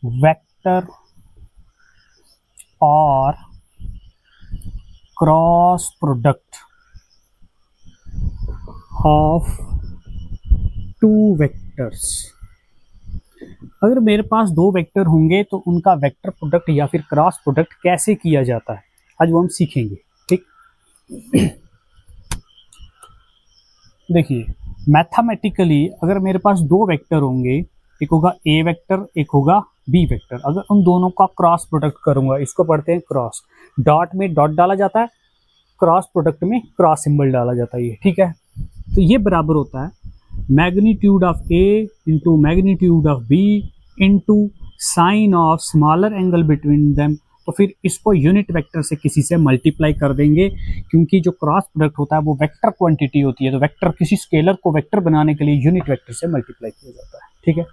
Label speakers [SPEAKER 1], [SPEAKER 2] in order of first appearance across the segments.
[SPEAKER 1] Vector और cross product of two vectors. अगर मेरे पास दो वेक्टर होंगे तो उनका वेक्टर प्रोडक्ट या फिर क्रॉस प्रोडक्ट कैसे किया जाता है, आज वो हम सीखेंगे। ठीक, देखिए मैथमेटिकली अगर मेरे पास दो वेक्टर होंगे, एक होगा ए वेक्टर एक होगा बी वेक्टर, अगर उन दोनों का क्रॉस प्रोडक्ट करूंगा, इसको पढ़ते हैं क्रॉस, डॉट में डॉट डाला जाता है, क्रॉस प्रोडक्ट में क्रॉस सिंबल डाला जाता है, ये ठीक है। तो ये बराबर होता है magnitude of A into magnitude of B into sine of smaller angle between them. तो फिर इसको यूनिट वेक्टर से किसी से मल्टीप्लाई कर देंगे, क्योंकि जो क्रॉस प्रोडक्ट होता है वो वेक्टर क्वांटिटी होती है, तो वेक्टर किसी स्केलर को वेक्टर बनाने के लिए यूनिट वेक्टर से मल्टीप्लाई किया जाता है। ठीक है,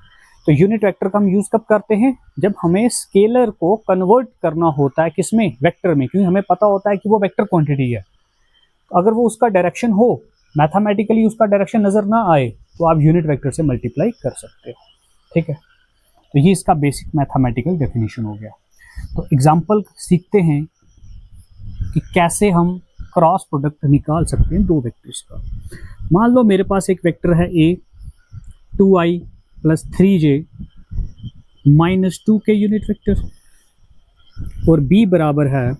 [SPEAKER 1] तो यूनिट वेक्टर का हम यूज कब करते हैं, जब हमें स्केलर को कन्वर्ट करना होता है किसमें, वेक्टर में, क्योंकि हमें पता होता है कि वो वेक्टर क्वांटिटी है। अगर वो उसका डायरेक्शन हो, मैथमेटिकली उसका डायरेक्शन नजर ना आए, तो आप यूनिट वेक्टर से मल्टीप्लाई कर सकते हो। ठीक है, तो ये इसका बेसिक मैथमेटिकल डेफिनेशन हो गया। तो एग्जांपल सीखते हैं कि कैसे हम क्रॉस प्रोडक्ट निकाल सकते हैं दो वेक्टर्स का। मान लो मेरे पास एक वेक्टर है ए 2i plus 3j minus 2k unit vector, और b बराबर है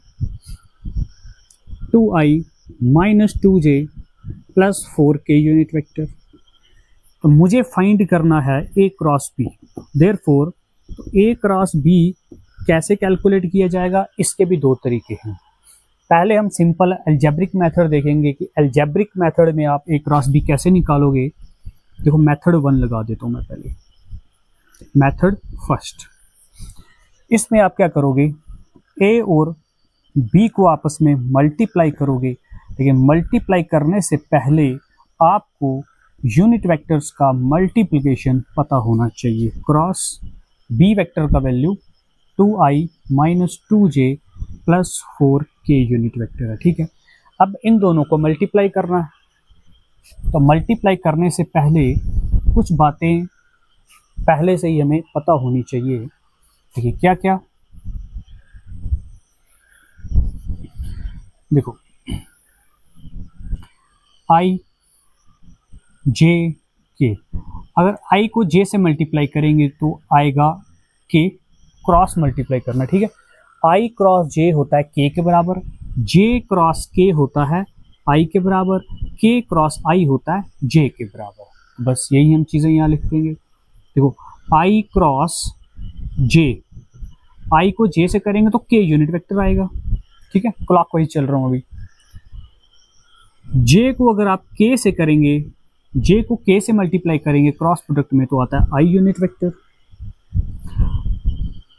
[SPEAKER 1] 2i minus 2j plus 4k unit vector. तो मुझे फाइंड करना है a cross b। Therefore a cross b कैसे कैलकुलेट किया जाएगा, इसके भी दो तरीके हैं। पहले हम सिंपल अलजेब्रिक मेथड देखेंगे कि अलजेब्रिक मेथड में आप a क्रॉस b कैसे निकालोगे। देखो मेथड 1 लगा देता हूं मैं पहले, मेथड फर्स्ट। इसमें आप क्या करोगे, a और b को आपस में मल्टीप्लाई करोगे, लेकिन मल्टीप्लाई करने से पहले आपको यूनिट वेक्टर्स का मल्टीप्लिकेशन पता होना चाहिए। क्रॉस b वेक्टर का value 2i minus 2j plus 4k unit vector है। ठीक है, अब इन दोनों को मल्टीप्लाई करना है। तो मल्टीप्लाई करने से पहले कुछ बातें पहले से ही हमें पता होनी चाहिए। देखिए क्या क्या, देखो i j k, अगर i को j से मल्टीप्लाई करेंगे तो आएगा k, क्रॉस मल्टीप्लाई करना। ठीक है, i क्रॉस j होता है k के बराबर, j क्रॉस k होता है i के बराबर, k क्रॉस i होता है j के बराबर। बस यही हम चीज़ें यहाँ लिख देंगे। देखो i क्रॉस j, i को j से करेंगे तो k यूनिट वेक्टर आएगा। ठीक है, क्लॉकवाइज चल रहा हूँ अभी। j को अगर आप k से करेंगे, j को k से मल्टीप्लाई करेंगे क्रॉस प्रोडक्ट में तो आता है i यूनिट वेक्टर।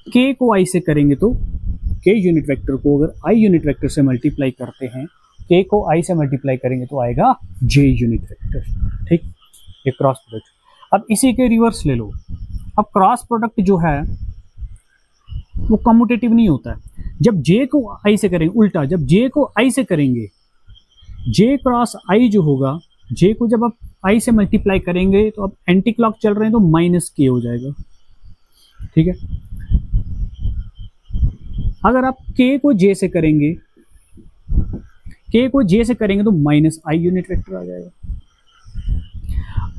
[SPEAKER 1] k को i से करेंगे तो k यूनिट वेक्टर को अगर i यूनिट वेक्टर से मल्टीप्लाई करते हैं, k को i से मल्टीप्लाई करेंगे तो आएगा j यूनिट वेक्टर। ठीक, ये क्रॉस प्रोडक्ट। अब इसी के रिवर्स ले लो। अब क्रॉस प्रोडक्ट जो है वो कम्यूटेटिव नहीं होता है। जब j को i से करेंगे, उल्टा जब j को i से करेंगे, j क्रॉस i जो होगा, j को जब आप i से मल्टीप्लाई करेंगे तो अब एंटी क्लॉक चल रहे हैं तो माइनस k हो जाएगा। ठीक है, अगर आप k को j से करेंगे, k को j से करेंगे तो माइनस i यूनिट वेक्टर आ जाएगा।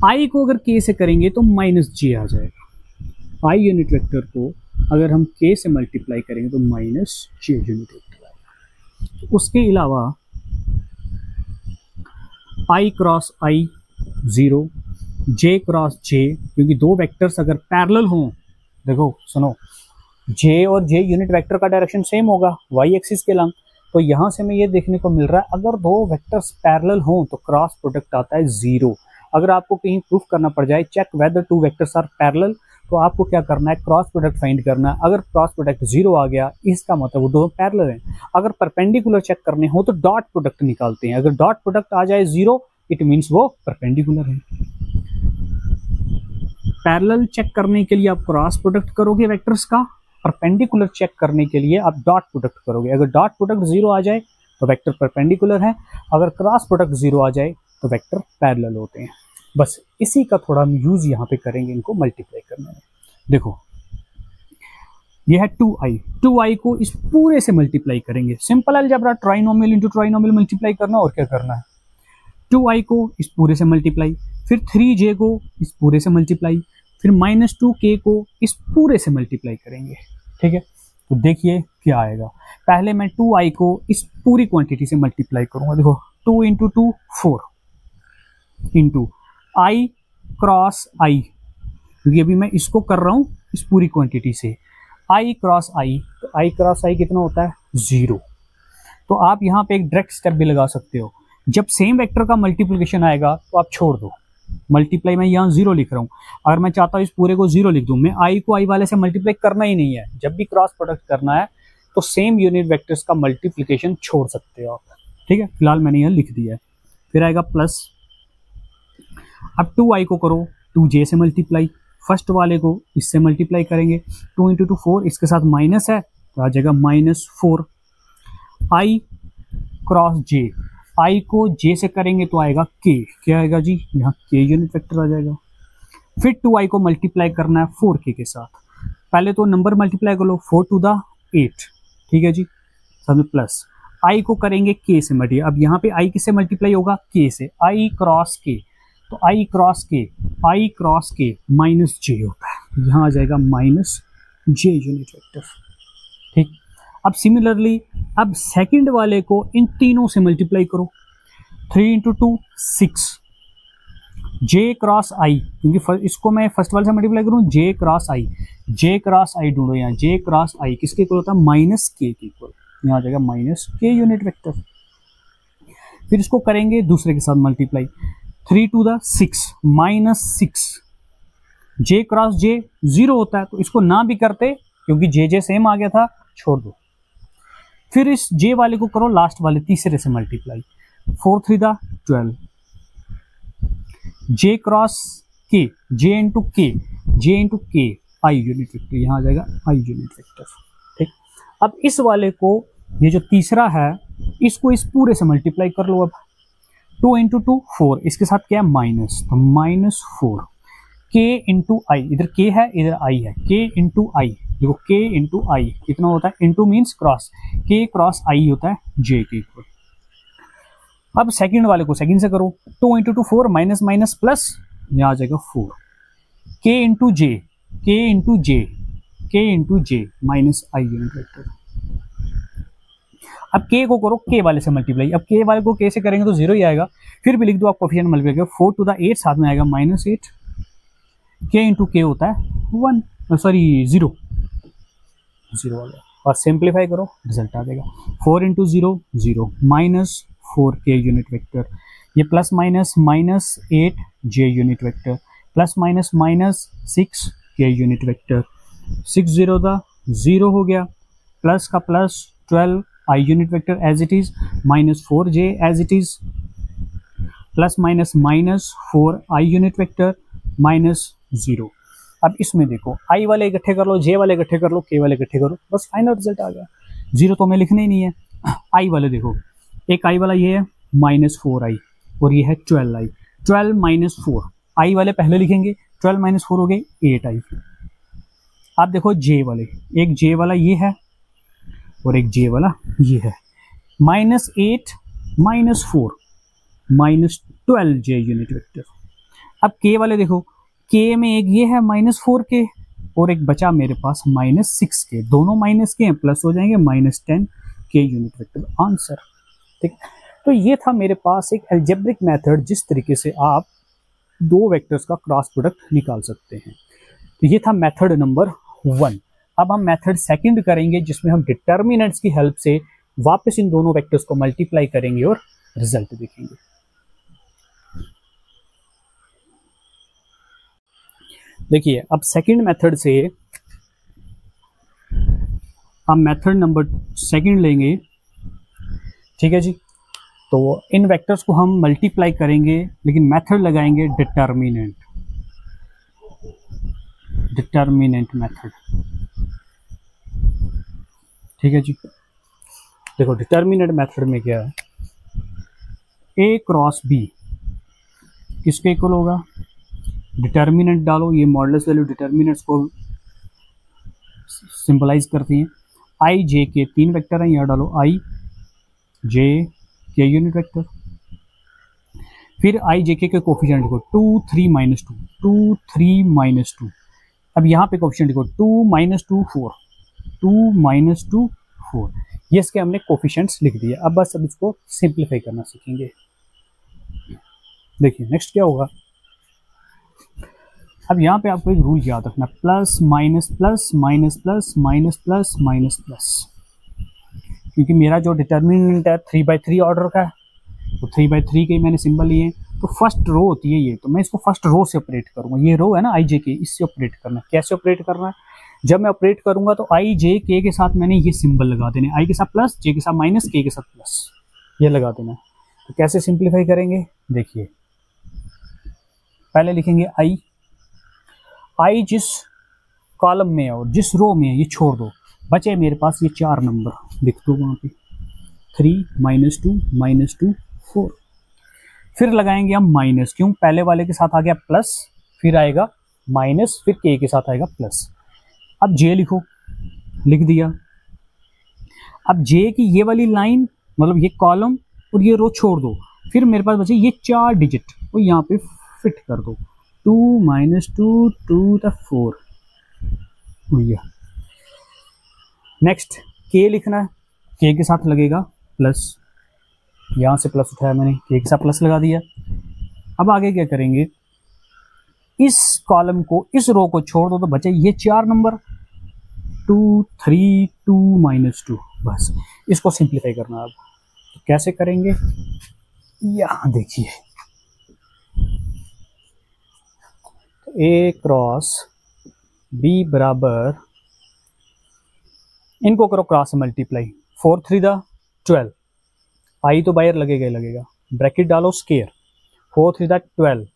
[SPEAKER 1] i को अगर k से करेंगे तो माइनस j आ जाएगा। i यूनिट वेक्टर को अगर हम k से मल्टीप्लाई करेंगे तो माइनस j यूनिट वेक्टर आएगा। उसके अलावा i cross i 0, j cross j, क्योंकि दो वेक्टर्स अगर पैरेलल हों, देखो सुनो, j और j यूनिट वेक्टर का डायरेक्शन सेम होगा y एक्सिस के लंग। तो यहाँ से हमें ये देखने को मिल रहा है अगर दो वेक्टर्स पैरेलल हों तो क्रॉस प्रोडक्ट आता है 0। अगर आपको कहीं प्रूफ करना पड़ जाए check whether two vectors are parallel, तो आपको क्या करना है, क्रॉस प्रोडक्ट फाइंड करना है। अगर क्रॉस प्रोडक्ट 0 आ गया, इसका मतलब वो दोनों पैरेलल हैं। अगर परपेंडिकुलर चेक करने हो तो डॉट प्रोडक्ट निकालते हैं। अगर डॉट प्रोडक्ट आ जाए 0, इट मीन्स वो परपेंडिकुलर है। पैरेलल चेक करने के लिए आप क्रॉस प्रोडक्ट करोगे वेक्टर्स का, परपेंडिकुलर चेक करने के लिए आप डॉट प्रोडक्ट करोगे। अगर डॉट प्रोडक्ट 0 आ जाए तो वेक्टर परपेंडिकुलर है, अगर क्रॉस प्रोडक्ट 0 आ जाए तो वेक्टर पैरेलल होते हैं। बस इसी का थोड़ा हम यूज यहाँ पे करेंगे इनको मल्टीप्लाई करने में। देखो ये है 2i, 2i को इस पूरे से मल्टीप्लाई करेंगे, simple algebra, trinomial into trinomial multiply करना और क्या करना है। 2i को इस पूरे से मल्टीप्लाई, फिर 3j को इस पूरे से मल्टीप्लाई, फिर -2k को इस पूरे से मल्टीप्लाई करेंगे। ठीक है, तो देखिए क्या आएगा। पहले मैं 2i को इस पूरी क्वांटिटी से मल्टीप्लाई करूंगा, देखो 2 into 2 4 into i cross i, क्योंकि अभी मैं इसको कर रहा हूं इस पूरी क्वांटिटी से, i क्रॉस i, तो i क्रॉस i कितना होता है 0। तो आप यहाँ पे एक डायरेक्ट स्टेप भी लगा सकते हो, जब सेम वेक्टर का मल्टीप्लिकेशन आएगा तो आप छोड़ दो, मल्टीप्लाई मैं यहाँ 0 लिख रहा हूँ, अगर मैं चाहता हूँ इस पूरे को 0 लिख दूँ, मैं i को i वाले से मल्टीप्लाई करना ही नहीं है, जब भी क्रॉस प्रोडक्ट करना है तो सेम यूनिट वेक्टर्स का मल्टीप्लिकेशन छोड़ सकते हो आप। ठीक है, फिलहाल मैंने यहाँ लिख दिया है। फिर आएगा प्लस, अब 2i को करो 2j से मल्टीप्लाई, फर्स्ट वाले को इससे मल्टीप्लाई करेंगे, 2 इंटू 2 4, इसके साथ माइनस है तो आ जाएगा -4, i क्रॉस j, i को j से करेंगे तो आएगा k, क्या आएगा जी, यहाँ k यूनिट वेक्टर आ जाएगा। फिर 2i को मल्टीप्लाई करना है 4k के साथ, पहले तो नंबर मल्टीप्लाई कर लो, 4 टू द 8, ठीक है जी, सब प्लस i को करेंगे k से मल्टीप्लाई, अब यहाँ पे i किससे मल्टीप्लाई होगा, k से, i क्रॉस k, तो i cross k minus j होता है, यहाँ आ जाएगा -j यूनिट वेक्टर। ठीक, अब सिमिलरली अब सेकंड वाले को इन तीनों से मल्टीप्लाई करो, 3 इंटू 2 6, j क्रॉस i, क्योंकि इसको मैं फर्स्ट वाले से मल्टीप्लाई करूँ, j क्रॉस i ढूंढो, यहाँ j क्रॉस i किसके इक्वल होता है, -k के इक्वल, यहाँ आ जाएगा -k यूनिट वेक्टर। फिर इसको करेंगे दूसरे के साथ multiply, 3 to the 6 -6, j cross j 0 होता है, तो इसको ना भी करते क्योंकि j सेम आ गया था, छोड़ दो। फिर इस j वाले को करो लास्ट वाले तीसरे से multiply, 4 3 the 12, j cross k, j into k i unit vector, यहाँ आ जाएगा i यूनिट वेक्टर। ठीक, अब इस वाले को, ये जो तीसरा है इसको इस पूरे से मल्टीप्लाई कर लो, अब 2 इंटू 2 4, इसके साथ क्या है माइनस, तो -4, k इंटू आई, इधर k है इधर i है, k इंटू आई, देखो k इंटू आई कितना होता है, into means cross, k cross i होता है j के इक्वल। अब सेकंड वाले को सेकंड से करो, 2 इंटू 2 4 माइनस माइनस प्लस, यहाँ आ जाएगा 4, k into j minus i unit vector. अब k को करो k वाले से मल्टीप्लाई, अब k वाले को k से करेंगे तो 0 ही आएगा, फिर भी लिख दो आप कोफिशिएंट मल्टीप्लाई, 4 टू द 8 साथ में आएगा -8, k इंटू k होता है 0 वाला, और सिंप्लीफाई करो रिजल्ट आ जाएगा 4 इंटू 0 0 -4k यूनिट वेक्टर, ये plus minus -8j unit vector, plus minus -6k unit vector, 6 0 the 0 हो गया, प्लस का plus 12 i unit vector as it is, -4j as it is, plus minus -4 i unit vector -0। अब इसमें देखो i वाले इकट्ठे कर लो, j वाले इकट्ठे कर लो, k वाले इकट्ठे करो, बस फाइनल रिजल्ट आ गया। 0 तो हमें लिखना ही नहीं है। i वाले देखो, एक i वाला ये है -4i और ये है 12i, 12 -4, i वाले पहले लिखेंगे, 12 -4 हो गए 8i। आप देखो j वाले, एक j वाला ये है और एक j वाला ये है, -8 -4 -12j यूनिट वेक्टर। अब k वाले देखो, k में एक ये है -4k और एक बचा मेरे पास -6k, दोनों माइनस के हैं, प्लस हो जाएंगे -10k यूनिट वेक्टर आंसर। ठीक, तो ये था मेरे पास एक अलजेब्रिक मेथड जिस तरीके से आप दो वेक्टर्स का क्रॉस प्रोडक्ट निकाल सकते हैं। तो ये था मेथड नंबर 1। अब हम मेथड सेकंड करेंगे जिसमें हम डिटर्मिनेंट्स की हेल्प से वापस इन दोनों वेक्टर्स को मल्टीप्लाई करेंगे और रिजल्ट देखेंगे। देखिए अब सेकंड मेथड से हम मेथड नंबर सेकंड लेंगे, ठीक है जी। तो इन वेक्टर्स को हम मल्टीप्लाई करेंगे लेकिन मेथड लगाएंगे डिटर्मिनेंट मेथड, ठीक है जी। देखो डिटर्मिनेंट मेथड में क्या है, a क्रॉस b किसके इक्वल होगा, डिटर्मिनेंट डालो, ये मॉडुलस वैल्यू डिटर्मिनेंट्स को सिंपलाइज करते हैं। आई जे के 3 वेक्टर हैं, यहाँ डालो आई जे के यूनिट वेक्टर। फिर आई जे के कोफिशिएंट लिखो 2 3 -2 2 3 -2। अब यहाँ पे कोफिशिएंट लिखो 2 -2 4 2 -2 4। ये इसके हमने कोफिशिएंट्स लिख दिए। अब बस अब इसको सिंप्लीफाई करना सीखेंगे। देखिए नेक्स्ट क्या होगा। अब यहाँ पे आपको एक रूल याद रखना, plus minus plus minus plus minus plus minus plus, क्योंकि मेरा जो डिटर्मिनेंट है 3/3 ऑर्डर का है, तो 3/3 के ही मैंने सिंबल लिए हैं। तो फर्स्ट रो होती है ये, तो मैं इसको फर्स्ट रो से ऑपरेट करूंगा। ये रो है ना आई जे के, इससे ऑपरेट करना है। कैसे ऑपरेट करना है, जब मैं ऑपरेट करूंगा तो आई जे के साथ मैंने ये सिंबल लगा देने, आई के साथ प्लस, जे के साथ माइनस, के साथ प्लस, ये लगा देना। तो कैसे सिंप्लीफाई करेंगे, देखिए पहले लिखेंगे आई, आई जिस कॉलम में है और जिस रो में है ये छोड़ दो, बचे मेरे पास ये 4 नंबर लिख दो वहाँ पे, 3 -2 -2 4। फिर लगाएंगे हम माइनस, क्यों, पहले वाले के साथ आ गया प्लस, फिर आएगा माइनस, फिर के के साथ आएगा प्लस। अब जे लिखो, लिख दिया। अब जे की ये वाली लाइन मतलब ये कॉलम और ये रो छोड़ दो, फिर मेरे पास बचे ये 4 डिजिट, वो यहाँ पे फिट कर दो, 2 -2 2 4 भैया। नेक्स्ट के लिखना है, के के साथ लगेगा प्लस, यहाँ से प्लस उठाया मैंने, के के साथ प्लस लगा दिया। अब आगे क्या करेंगे, इस कॉलम को, इस रो को छोड़ दो तो बचे ये 4 नंबर, 2 3 2 -2। बस इसको सिंप्लीफाई करना। अब तो कैसे करेंगे, यहाँ देखिए, तो ए क्रॉस बी बराबर, इनको करो क्रॉस मल्टीप्लाई, 4 3 12, आई तो बाहर लगेगा ही लगेगा, ब्रैकेट डालो स्केयर, 4 3 12,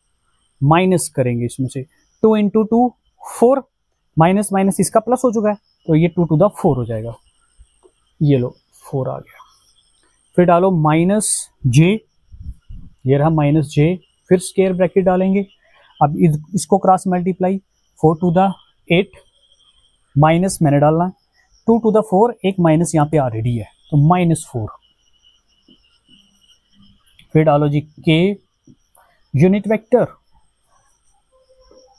[SPEAKER 1] माइनस करेंगे इसमें से 2 × 2 4, माइनस माइनस इसका प्लस हो चुका है, तो ये 2 to the 4 हो जाएगा, ये लो 4 आ गया। फिर डालो माइनस जे, ये रहा माइनस जे, फिर स्केयर ब्रैकेट डालेंगे। अब इसको cross multiply, 4 to the 8, minus मैंने डालना, 2 to the 4, एक माइनस यहाँ पे ऑलरेडी है तो -4। फिर डालो जी के यूनिट वेक्टर,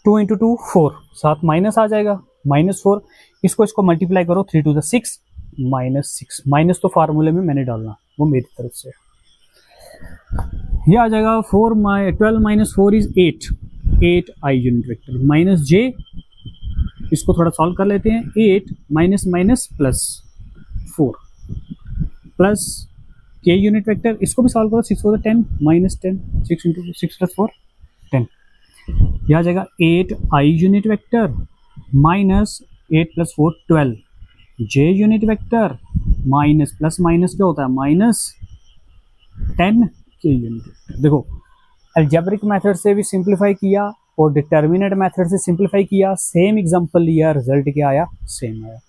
[SPEAKER 1] 2 × 2 4, साथ माइनस आ जाएगा, -4, इसको मल्टीप्लाई करो, 3 to the 6 -6, माइनस तो फार्मूले में मैंने डालना, वो मेरी तरफ से ये आ जाएगा। 12 - 4 is 8 i unit vector, minus j, इसको थोड़ा सॉल्व कर लेते हैं, 8 minus plus 4 plus k unit vector, इसको भी सॉल्व करो, 6 4 10 -10, 6 × 6 + 4 10, यह आ जाएगा 8 i unit vector minus 8 + 4 12, J unit vector minus plus minus क्या होता है -10 के यूनिट वेक्टर। देखो अलजेब्रिक मेथड से भी सिंप्लीफाई किया और डिटर्मिनेंट मेथड से सिंप्लीफाई किया, सेम एग्जांपल लिया, रिजल्ट क्या आया, सेम आया।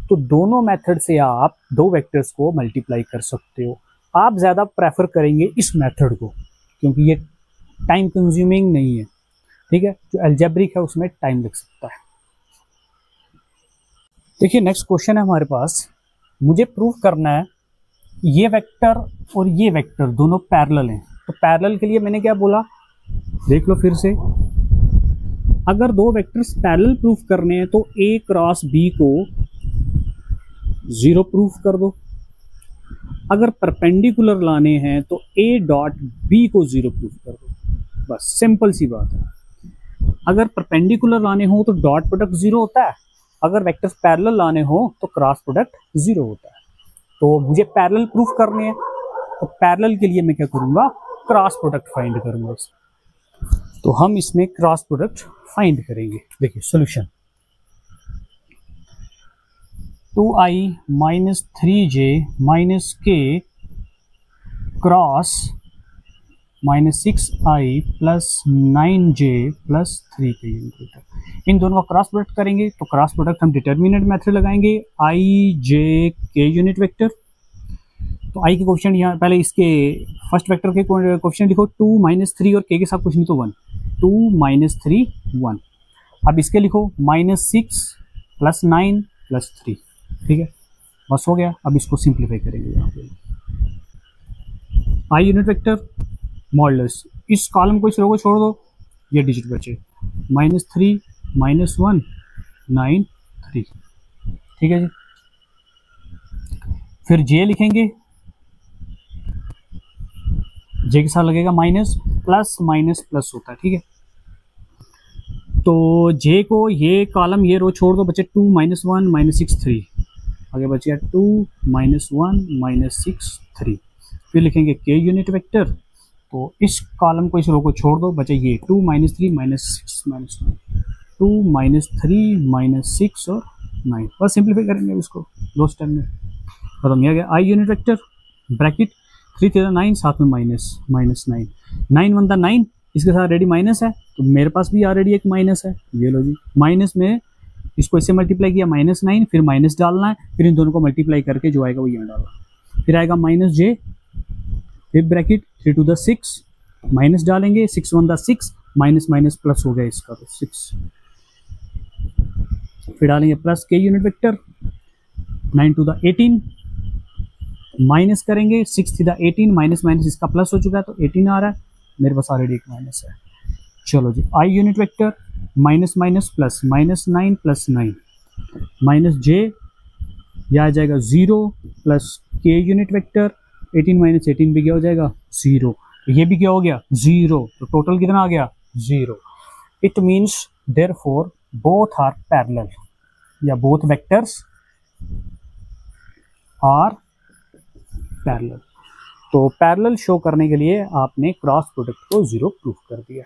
[SPEAKER 1] तो दोनों मेथड से आप दो वेक्टर्स को मल्टीप्लाई कर सकते हो। आप ज़्यादा प्रेफर करेंगे इस मेथड को क्योंकि ये टाइम कंज्यूमिंग नहीं है, ठीक है। जो अलजेब्रिक है उसमें टाइम लग सकता है। देखिए नेक्स्ट क्वेश्चन है हमारे पास, मुझे प्रूव करना है ये वेक्टर और ये वेक्टर दोनों पैरेलल हैं। तो पैरेलल के लिए मैंने क्या बोला, देख लो फिर से, अगर दो वेक्टर्स पैरेलल प्रूफ करने हैं तो ए क्रॉस बी को 0 प्रूफ कर दो, अगर परपेंडिकुलर लाने हैं तो ए डॉट बी को 0 प्रूफ कर दो। बस सिंपल सी बात है। अगर परपेंडिकुलर लाने हो तो डॉट प्रोडक्ट 0 होता है, अगर वेक्टर्स पैरेलल लाने हो तो क्रॉस प्रोडक्ट 0 होता है। तो मुझे पैरेलल प्रूफ करने हैं तो पैरेलल के लिए मैं क्या करूंगा, क्रॉस प्रोडक्ट फाइंड करूंगा। तो हम इसमें क्रॉस प्रोडक्ट फाइंड करेंगे। देखिए solution, 2i - 3j - k cross -6i + 9j + 3k unit vector. इन दोनों का क्रॉस प्रोडक्ट करेंगे तो क्रॉस प्रोडक्ट हम डिटर्मिनेंट मेथड लगाएंगे, i j k unit vector. तो i के क्वेश्चन यहाँ पहले इसके फर्स्ट वेक्टर के क्वेश्चन लिखो, 2 - 3 और k के साथ कुछ नहीं तो 1, 2 - 3 1। अब इसके लिखो -6 + 9 +3, ठीक है, बस हो गया। अब इसको सिंप्लीफाई करेंगे यहाँ पे, आई यूनिट वेक्टर मॉडुलस, इस कॉलम को इस रो को छोड़ दो, ये डिजिट बचे -3 -1 9 3, ठीक है जी। फिर जे लिखेंगे, जे के साथ लगेगा माइनस, प्लस माइनस प्लस होता है, ठीक है। तो जे को ये कॉलम ये रो छोड़ दो, बचे 2 -1 -6 3, आगे बचे 2 -1 -6 3। फिर लिखेंगे के यूनिट वेक्टर, तो इस कॉलम को इस रो को छोड़ दो, बचे ये 2 -3 -6 -9, 2 -3 -6 और 9, बस सिंप्लीफाई करेंगे इसको दो स्टेप में, खत्म। आ गया आई यूनिट वेक्टर, ब्रैकेट 3 3 9, साथ में माइनस -9, 9 1 9, इसके साथ रेडी माइनस है, तो मेरे पास भी ऑलरेडी एक माइनस है, ये लो जी। माइनस में इसको इससे मल्टीप्लाई किया -9, फिर माइनस डालना है, फिर इन दोनों को मल्टीप्लाई करके जो आएगा वो यहाँ डालना, फिर आएगा -j, फिर ब्रैकेट 3 2 6, माइनस डालेंगे, 6 1 6, माइनस माइनस प्लस हो गया इसका, तो 6, फिर डालेंगे plus k unit vector, 9 2 18, minus करेंगे, 6 3 18, माइनस माइनस इसका प्लस हो चुका है, तो 18 आ रहा है, मेरे पास ऑलरेडी एक माइनस है। चलो जी, i unit vector minus minus plus, -9 + 9, -j, यह आ जाएगा 0, प्लस के यूनिट वेक्टर 18 - 18 भी क्या हो जाएगा 0, तो ये भी क्या हो गया 0, तो टोटल कितना आ गया 0। It means therefore both are parallel, या बोथ वेक्टर्स आर पैरेलल। तो पैरेलल शो करने के लिए आपने क्रॉस प्रोडक्ट को 0 प्रूफ कर दिया।